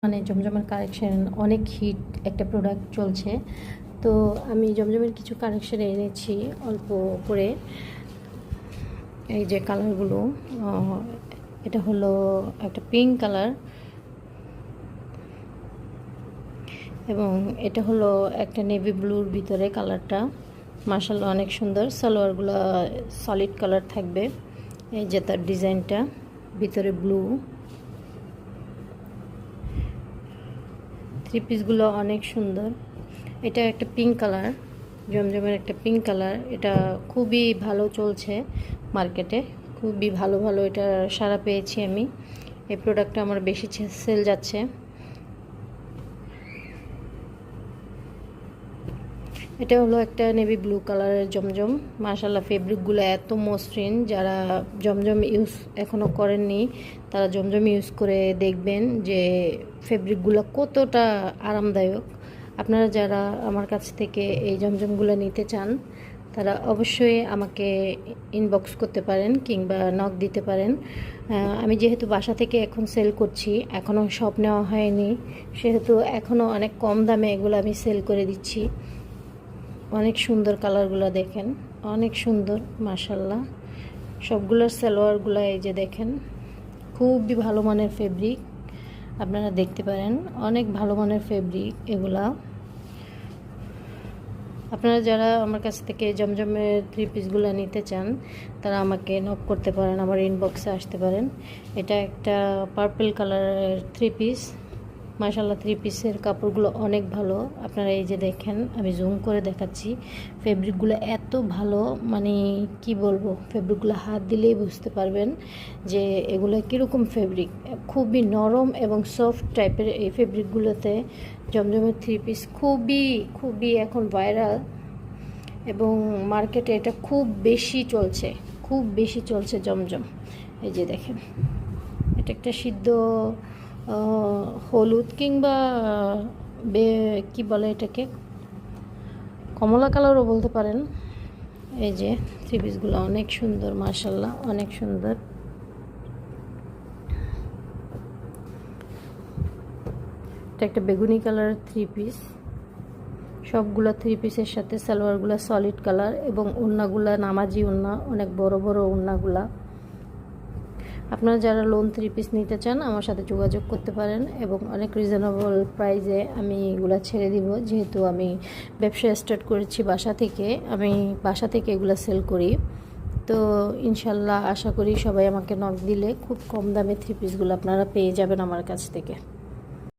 মানে জমজমের কালেকশন অনেক হিট একটা প্রোডাক্ট চলছে। তো আমি জমজমের কিছু কালেকশন এনেছি অল্প করে। এই যে কালারগুলো, এটা হলো একটা পিঙ্ক কালার এবং এটা হলো একটা নেভি ব্লুর ভিতরে কালারটা। মাশাআল্লাহ অনেক সুন্দর। সালোয়ারগুলো সলিড কালার থাকবে। এই যে তার ডিজাইনটা, ভিতরে ব্লু। থ্রি পিসগুলো অনেক সুন্দর। এটা একটা পিঙ্ক কালার, জমজমের একটা পিঙ্ক কালার। এটা খুবই ভালো চলছে মার্কেটে, খুবই ভালো ভালো এটা সাড়া পেয়েছি আমি। এই প্রোডাক্টটা আমার বেশি সেল যাচ্ছে। এটা হলো একটা নেভি ব্লু কালারের জমজম। মাশাআল্লাহ ফেব্রিকগুলো এত মসৃণ। যারা জমজম ইউজ এখনও করেননি তারা জমজম ইউজ করে দেখবেন যে ফেব্রিকগুলো কতটা আরামদায়ক। আপনারা যারা আমার কাছ থেকে এই জমজমগুলো নিতে চান তারা অবশ্যই আমাকে ইনবক্স করতে পারেন কিংবা নক দিতে পারেন। আমি যেহেতু বাসা থেকে এখন সেল করছি, এখনও সব নেওয়া হয়নি, সেহেতু এখনও অনেক কম দামে এগুলো আমি সেল করে দিচ্ছি। অনেক সুন্দর কালারগুলো দেখেন, অনেক সুন্দর মাশাআল্লাহ। সবগুলোর সালোয়ারগুলো এই যে দেখেন, খুবই ভালো মানের ফেব্রিক। আপনারা দেখতে পারেন অনেক ভালো মানের ফেব্রিক এগুলা। আপনারা যারা আমার কাছ থেকে জমজমের থ্রি পিসগুলো নিতে চান তারা আমাকে নক করতে পারেন, আমার ইনবক্সে আসতে পারেন। এটা একটা পার্পল কালারের থ্রি পিস। মাশাআল্লাহ থ্রি পিসের কাপড়গুলো অনেক ভালো। আপনারা এই যে দেখেন, আমি জুম করে দেখাচ্ছি। ফেব্রিকগুলো এত ভালো, মানে কি বলবো, ফেব্রিকগুলো হাত দিলেই বুঝতে পারবেন যে এগুলো কীরকম ফেব্রিক। খুবই নরম এবং সফট টাইপের এই ফেব্রিকগুলোতে জমজমের থ্রি পিস খুবই খুবই এখন ভাইরাল এবং মার্কেটে এটা খুব বেশি চলছে, খুব বেশি চলছে জমজম। এই যে দেখেন, এটা একটা সিদ্ধ হলুদ কিংবা কি বলে এটাকে, কমলা কালারও বলতে পারেন। এই যে থ্রি পিসগুলো অনেক সুন্দর মাশাআল্লাহ, অনেক সুন্দর। এটা একটা বেগুনি কালারের থ্রি পিস। সবগুলো থ্রি পিসের সাথে সালোয়ারগুলো সলিড কালার এবং ওড়নাগুলা নামাজি ওড়না, অনেক বড় বড় ওড়নাগুলা। আপনারা যারা লোন থ্রি পিস নিতে চান আমার সাথে যোগাযোগ করতে পারেন এবং অনেক রিজনেবল প্রাইসে আমি এগুলো ছেড়ে দিব। যেহেতু আমি ব্যবসা স্টার্ট করেছি বাসা থেকে, আমি বাসা থেকে এগুলো সেল করি। তো ইনশাল্লাহ আশা করি সবাই আমাকে নক দিলে খুব কম দামে থ্রি পিসগুলো আপনারা পেয়ে যাবেন আমার কাছ থেকে।